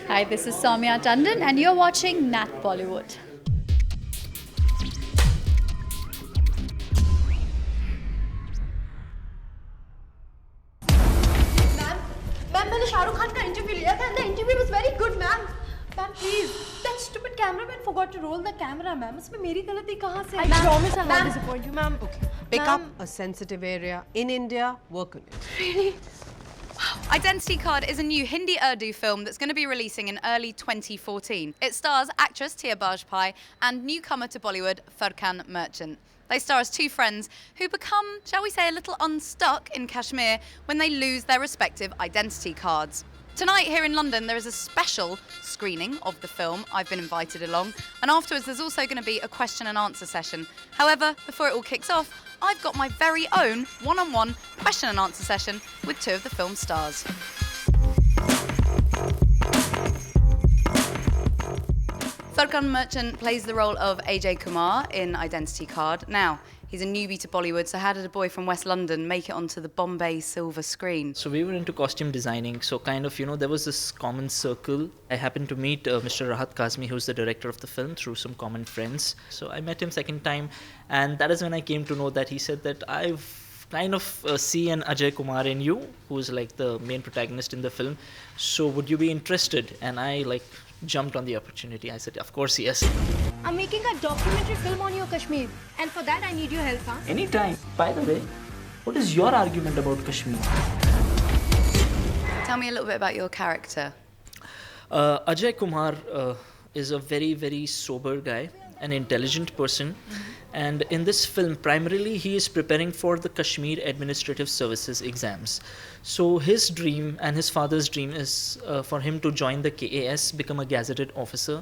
Hi, this is Soumya Tandon, and you're watching Nat Bollywood. Ma'am मैंने शाहरुख खान का interview लिया था and the interview was very good ma'am. Ma'am please, that stupid cameraman forgot to roll the camera ma'am. उसमें मेरी गलती कहाँ से? I promise I'll not disappoint you, ma'am. Okay. Pick up a sensitive area in India, work on it. Really? Identity Card is a new Hindi-Urdu film that's going to be releasing in early 2014. It stars actress Tia Bajpai and newcomer to Bollywood, Furqan Merchant. They star as two friends who become, shall we say, a little unstuck in Kashmir when they lose their respective identity cards. Tonight here in London there is a special screening of the film. I've been invited along, and afterwards there's also going to be a question and answer session. However, before it all kicks off, I've got my very own one-on-one question and answer session with two of the film's stars. Furqan Merchant plays the role of Ajay Kumar in Identity Card. Now, he's a newbie to Bollywood, so how did a boy from West London make it onto the Bombay silver screen? So we were into costume designing, so kind of, there was this common circle. I happened to meet Mr. Rahat Kazmi, who's the director of the film, through some common friends. So I met him second time, and that is when I came to know that he said that I've kind of see an Ajay Kumar in you, who's like the main protagonist in the film. So would you be interested? And I jumped on the opportunity. I said, of course, yes. I'm making a documentary film on your Kashmir, and for that I need your help, huh? Anytime. By the way, what is your argument about Kashmir? Tell me a little bit about your character. Ajay Kumar is a very, very sober guy, an intelligent person. And in this film, primarily, he is preparing for the Kashmir Administrative Services exams. So his dream and his father's dream is for him to join the KAS, become a gazetted officer,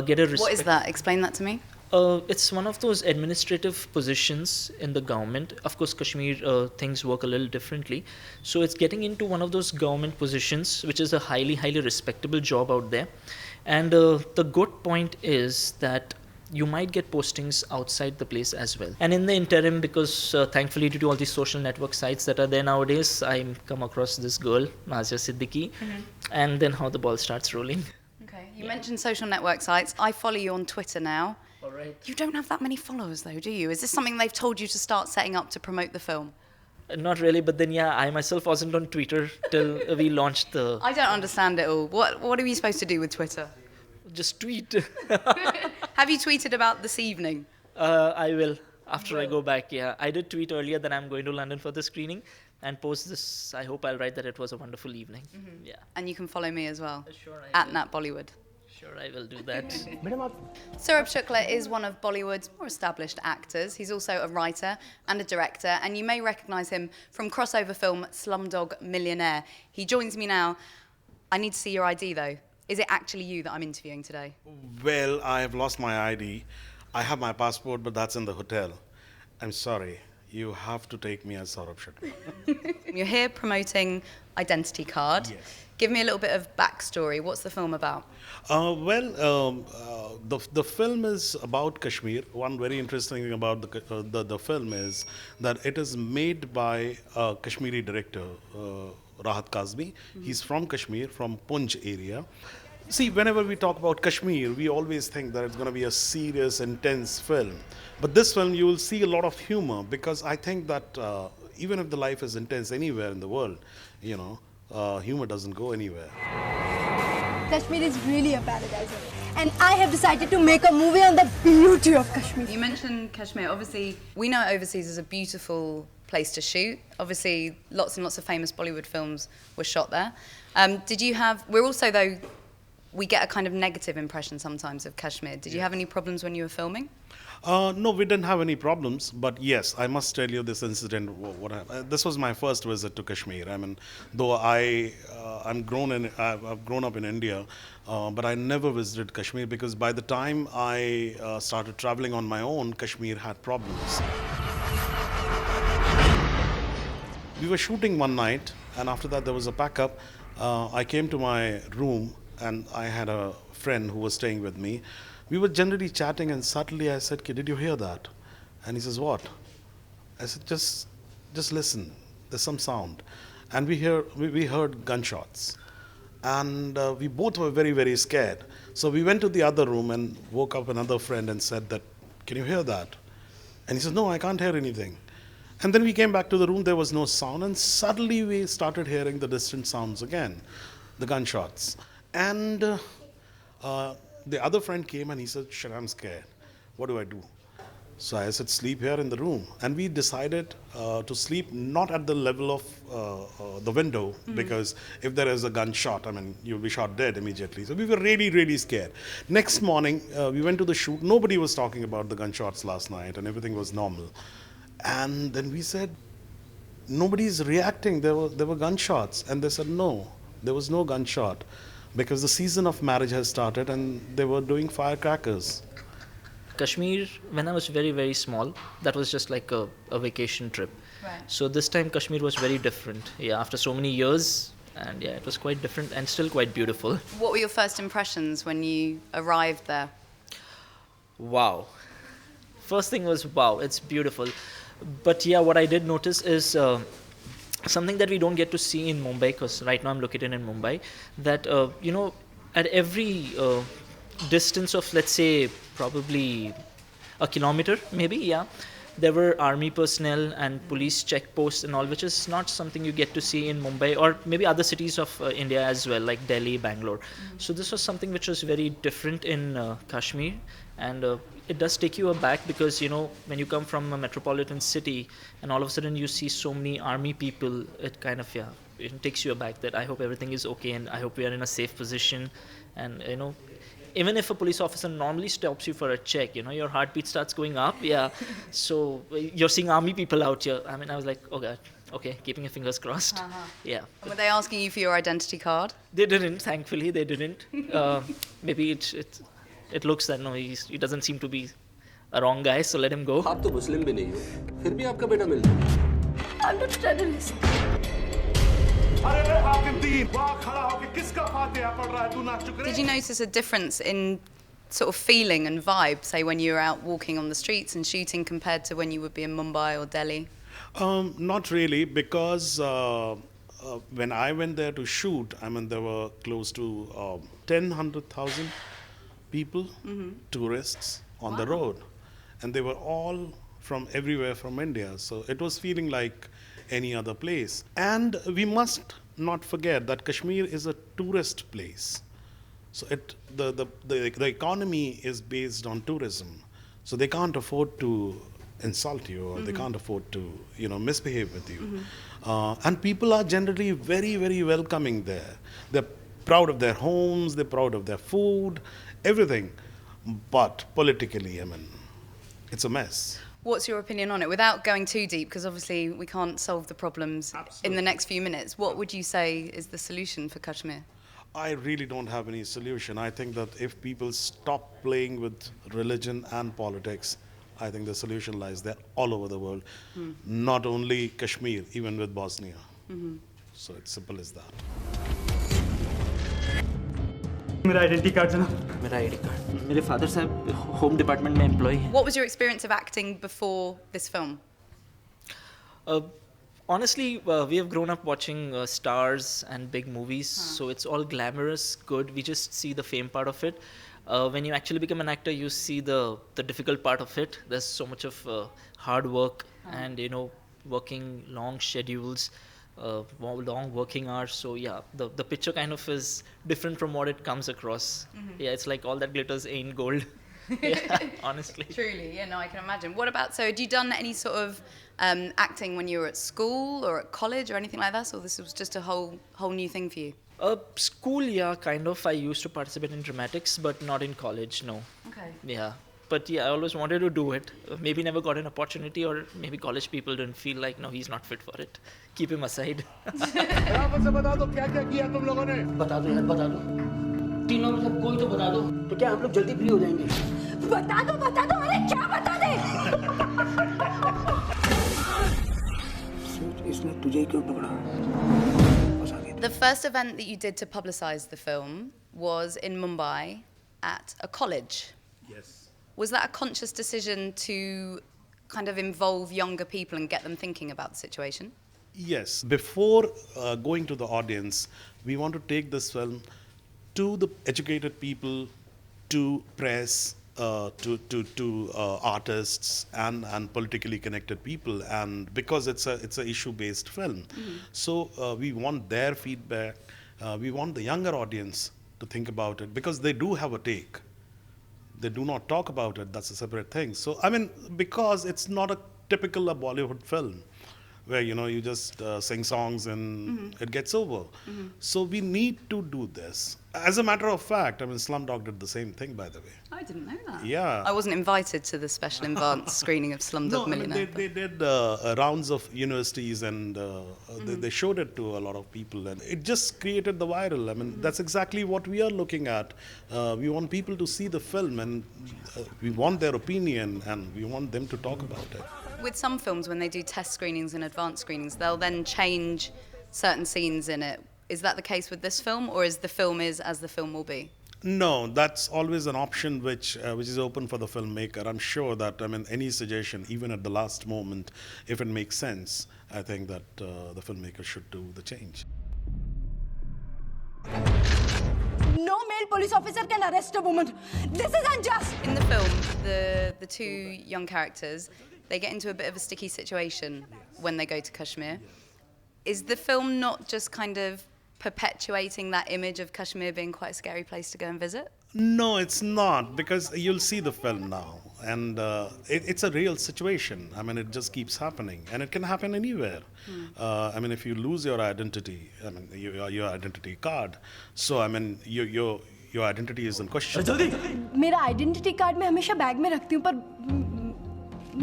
get a respect. What is that? Explain that to me. It's one of those administrative positions in the government. Of course, Kashmir, things work a little differently. So it's getting into one of those government positions, which is a highly, highly respectable job out there. And the good point is that you might get postings outside the place as well. And in the interim, because thankfully due to all these social network sites that are there nowadays, I come across this girl, Nazia Siddiqui, and then how the ball starts rolling. Okay, you mentioned social network sites. I follow you on Twitter now. All right. You don't have that many followers though, do you? Is this something they've told you to start setting up to promote the film? Not really, but then I myself wasn't on Twitter till we launched the... I don't understand it all. What are we supposed to do with Twitter? Just tweet. Have you tweeted about this evening? I will, after I go back, I did tweet earlier that I'm going to London for the screening, and post this, I hope I'll write that it was a wonderful evening. Yeah. And you can follow me as well. Sure, I At will. Nat Bollywood. Sure, I will do that. Saurabh Shukla is one of Bollywood's more established actors. He's also a writer and a director, and you may recognise him from crossover film Slumdog Millionaire. He joins me now. I need to see your ID though. Is it actually you that I'm interviewing today? Well, I have lost my ID. I have my passport, but that's in the hotel. I'm sorry. You have to take me as Saurabh Shukla. You're here promoting Identity Card. Yes. Give me a little bit of backstory. What's the film about? The film is about Kashmir. One very interesting thing about the film is that it is made by a Kashmiri director, Rahat Kazmi. He's from Kashmir, from Punj area. See, whenever we talk about Kashmir, we always think that it's going to be a serious, intense film. But this film, you will see a lot of humor, because I think that even if the life is intense anywhere in the world, humor doesn't go anywhere. Kashmir is really a paradise, and I have decided to make a movie on the beauty of Kashmir. You mentioned Kashmir. Obviously, we know overseas is a beautiful place to shoot. Obviously, lots and lots of famous Bollywood films were shot there. We're also, though, we get a kind of negative impression sometimes of Kashmir. Did you have any problems when you were filming? No, we didn't have any problems, but yes, I must tell you this incident. This was my first visit to Kashmir. I mean, though I've grown up in India, but I never visited Kashmir, because by the time I started traveling on my own, Kashmir had problems. We were shooting one night, and after that there was a pack-up. I came to my room, and I had a friend who was staying with me. We were generally chatting, and suddenly I said, "Did you hear that?" And he says, "What?" I said, just listen. There's some sound." And we heard gunshots. And we both were very, very scared. So we went to the other room and woke up another friend and said that, can you hear that? And he said, no, I can't hear anything. And then we came back to the room, there was no sound, and suddenly we started hearing the distant sounds again, the gunshots. And the other friend came and he said, shit, I'm scared. What do I do? So I said, sleep here in the room. And we decided to sleep not at the level of the window, because if there is a gunshot, I mean, you'll be shot dead immediately. So we were really, really scared. Next morning, we went to the shoot. Nobody was talking about the gunshots last night and everything was normal. And then we said, nobody's reacting. There were gunshots. And they said, no, there was no gunshot, because the season of marriage has started and they were doing firecrackers. Kashmir, when I was very, very small, that was just like a vacation trip. Right. So this time Kashmir was very different. Yeah, after so many years, and yeah, it was quite different and still quite beautiful. What were your first impressions when you arrived there? Wow. First thing was, wow, it's beautiful. But yeah, what I did notice is something that we don't get to see in Mumbai, because right now I'm located in Mumbai, that, at every distance of, let's say, probably a kilometer, maybe, yeah, there were army personnel and police checkposts and all, which is not something you get to see in Mumbai or maybe other cities of India as well, like Delhi, Bangalore. So this was something which was very different in Kashmir, and it does take you aback, because when you come from a metropolitan city and all of a sudden you see so many army people, it kind of, yeah, it takes you aback that I hope everything is okay and I hope we are in a safe position. And even if a police officer normally stops you for a check, your heartbeat starts going up. Yeah. So you're seeing army people out here. I mean, I was like, oh God, okay, keeping your fingers crossed. Yeah. And were they asking you for your identity card? They didn't, thankfully, they didn't. Maybe it looks that, no, he doesn't seem to be a wrong guy, so let him go. आप तो मुस्लिम भी नहीं हो, फिर भी आपका बेटा मिल गया। I'm not a terrorist. Did you notice a difference in sort of feeling and vibe, say, when you were out walking on the streets and shooting compared to when you would be in Mumbai or Delhi? Not really, because when I went there to shoot, I mean, there were close to 100,000 people, tourists on the road. And they were all from everywhere from India. So it was feeling like any other place. And we must not forget that Kashmir is a tourist place. So the economy is based on tourism. So they can't afford to insult you, or they can't afford to misbehave with you. And people are generally very, very welcoming there. They're proud of their homes, they're proud of their food, everything. But politically, I mean, it's a mess. What's your opinion on it? Without going too deep, because obviously we can't solve the problems in the next few minutes, what would you say is the solution for Kashmir? I really don't have any solution. I think that if people stop playing with religion and politics, I think the solution lies there all over the world. Not only Kashmir, even with Bosnia. So it's simple as that. मेरा identity card जनाब मेरा ID card मेरे father साहब home department में employ हैं What was your experience of acting before this film? Honestly, we have grown up watching stars and big movies, so it's all glamorous, good. We just see the fame part of it. When you actually become an actor, you see the difficult part of it. There's so much of hard work and working long schedules, long working hours. So yeah, the picture kind of is different from what it comes across. Yeah, it's like all that glitters ain't gold. Yeah, honestly. Truly, yeah, no, I can imagine. What about, so had you done any sort of acting when you were at school or at college or anything like that, or this was just a whole new thing for you? School, yeah, kind of. I used to participate in dramatics, but not in college, no. Okay. Yeah. But yeah, I always wanted to do it. Maybe never got an opportunity, or maybe college people didn't feel like, no, he's not fit for it. Keep him aside. बता दो क्या क्या किया तुम लोगों ने बता दो यार बता दो तीनों में से कोई तो बता दो तो क्या हम लोग जल्दी फ्री हो जाएंगे बता दो अरे क्या बता दे इसने तुझे क्यों पकड़ा The first event that you did to publicise the film was in Mumbai at a college. Yes. Was that a conscious decision to kind of involve younger people and get them thinking about the situation? Yes, before going to the audience, we want to take this film to the educated people, to press, to artists and politically connected people, and because it's a issue-based film, so we want their feedback. We want the younger audience to think about it because they do have a take. They do not talk about it. That's a separate thing. So I mean, because it's not a typical Bollywood film where you just sing songs and it gets over. So we need to do this. As a matter of fact, I mean, Slumdog did the same thing, by the way. I didn't know that. Yeah. I wasn't invited to the special advanced screening of Slumdog No, I mean, Millionaire. they did rounds of universities and they showed it to a lot of people, and it just created the viral. I mean, that's exactly what we are looking at. We want people to see the film, and we want their opinion, and we want them to talk about it. With some films, when they do test screenings and advanced screenings, they'll then change certain scenes in it. Is that the case with this film, or is the film as the film will be? No, that's always an option which is open for the filmmaker. I'm sure that, I mean, any suggestion, even at the last moment, if it makes sense, I think that the filmmaker should do the change. No male police officer can arrest a woman. This is unjust. In the film, the two young characters, they get into a bit of a sticky situation when they go to Kashmir. Is the film not just kind of perpetuating that image of Kashmir being quite a scary place to go and visit? No, it's not, because you'll see the film now, and it's a real situation. I mean, it just keeps happening, and it can happen anywhere. I mean, if you lose your identity, I mean, your identity card, so I mean, your identity is in question. मेरा identity card मैं हमेशा bag में रखती हूँ, पर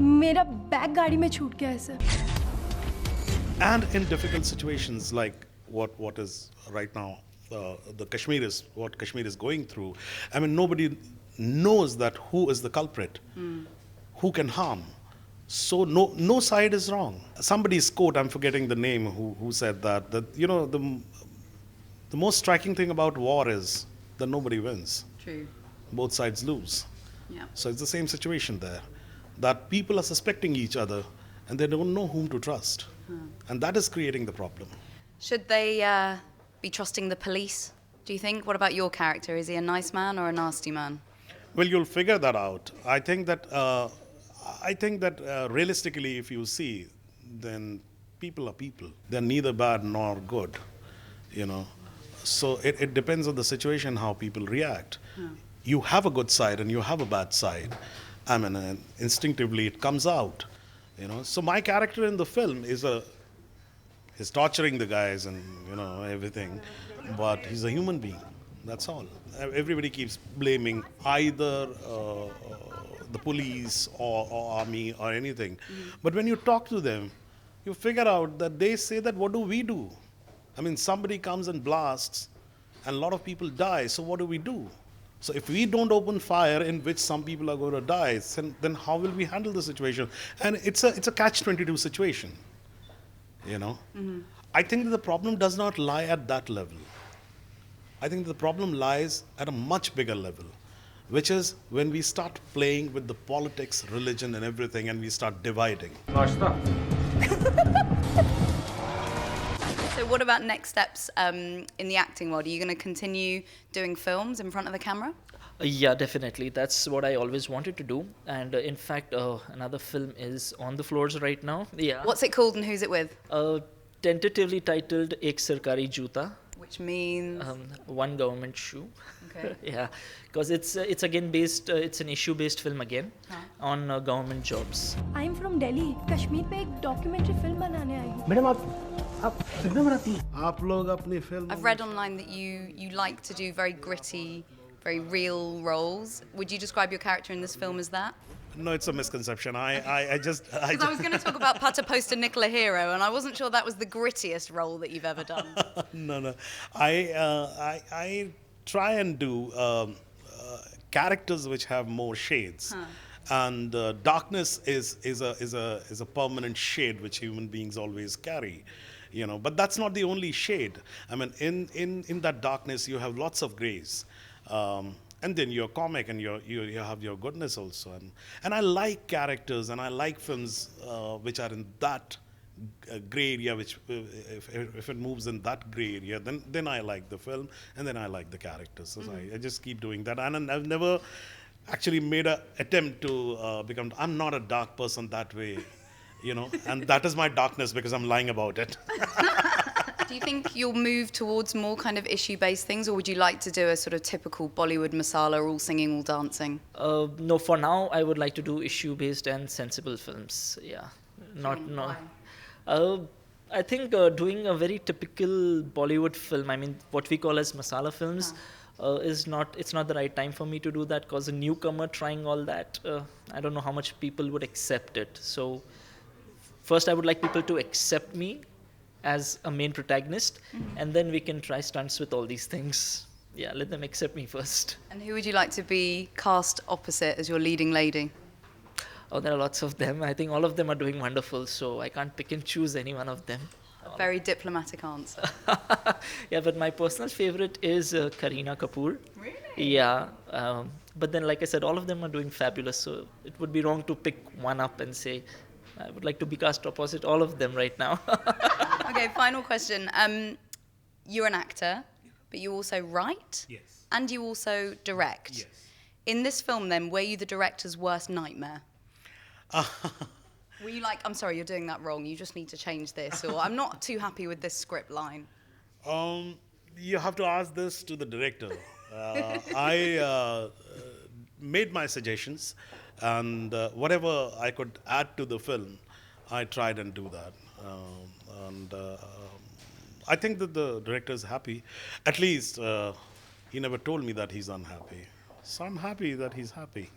मेरा bag गाड़ी में छूट गया है sir. And in difficult situations like what is right now, what Kashmir is going through. I mean, nobody knows that who is the culprit, who can harm. So no side is wrong. Somebody's quote, I'm forgetting the name, who said that the most striking thing about war is that nobody wins. True. Both sides lose. Yeah. So it's the same situation there, that people are suspecting each other and they don't know whom to trust. And that is creating the problem. Should they be trusting the police, do you think? What about your character? Is he a nice man or a nasty man? Well, you'll figure that out. I think that realistically, if you see, then people are people. They're neither bad nor good, So it depends on the situation how people react. You have a good side and you have a bad side. I mean, instinctively it comes out, So my character in the film he's torturing the guys and everything, but he's a human being. That's all. Everybody keeps blaming either the police or army or anything. But when you talk to them, you figure out that they say that, what do we do? I mean, somebody comes and blasts and a lot of people die, so what do we do? So if we don't open fire in which some people are going to die, then how will we handle the situation? And it's a catch-22 situation, I think that the problem does not lie at that level. I think the problem lies at a much bigger level, which is when we start playing with the politics, religion and everything, and we start dividing. So what about next steps in the acting world? Are you going to continue doing films in front of the camera? Yeah, definitely. That's what I always wanted to do. And in fact, another film is on the floors right now. Yeah. What's it called and who's it with? Tentatively titled Ek Sarkari Juta. Which means? One government shoe. Okay. Yeah, because it's again based, it's an issue-based film again on government jobs. I'm from Delhi. Kashmir पे एक documentary film बनाने आई हूँ. Madam आप फिल्में बनाती हैं? आप लोग अपनी film. I've read online that you like to do very gritty, very real roles. Would you describe your character in this film as that? No, it's a misconception. I just. Because I was going to talk about Pata Poster Nicola Hero, and I wasn't sure that was the grittiest role that you've ever done. No. I try and do characters which have more shades, and darkness is a permanent shade which human beings always carry, But that's not the only shade. I mean, in that darkness you have lots of grays. And then you're comic and you have your goodness also. And I like characters and I like films which are in that gray area, which if it moves in that gray area, then I like the film, and then I like the characters. So I just keep doing that, and I've never actually made an attempt to become. I'm not a dark person that way, and that is my darkness because I'm lying about it. Do you think you'll move towards more kind of issue-based things, or would you like to do a sort of typical Bollywood masala, all singing, all dancing? No, for now, I would like to do issue-based and sensible films. Yeah, no. I think doing a very typical Bollywood film, I mean, what we call as masala films, it's not the right time for me to do that, because a newcomer trying all that, I don't know how much people would accept it. So first, I would like people to accept me as a main protagonist, and then we can try stunts with all these things. Yeah, let them accept me first. And who would you like to be cast opposite as your leading lady? Oh, there are lots of them. I think all of them are doing wonderful, so I can't pick and choose any one of them. A very diplomatic answer. Yeah, but my personal favorite is Kareena Kapoor. Really? Yeah, but then, like I said, all of them are doing fabulous, so it would be wrong to pick one up and say, I would like to be cast opposite all of them right now. Okay, final question. You're an actor, but you also write? Yes. And you also direct? Yes. In this film, then, were you the director's worst nightmare? Were you like, I'm sorry, you're doing that wrong, you just need to change this, or I'm not too happy with this script line? You have to ask this to the director. I made my suggestions, and whatever I could add to the film, I tried and do that. I think that the director is happy. At least he never told me that he's unhappy. So I'm happy that he's happy.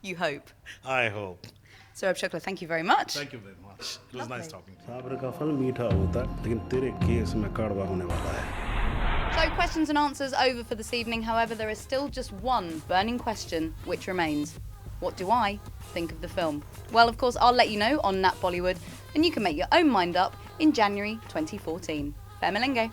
You hope. I hope. Saurabh Shukla, thank you very much. Thank you very much. It was nice talking to you. साबर का फल मीठा होता है, लेकिन तेरे case में कड़वा होने वाला है. So questions and answers over for this evening. However, there is still just one burning question which remains. What do I think of the film? Well, of course, I'll let you know on Nat Bollywood, and you can make your own mind up in January 2014. Fair Milenge.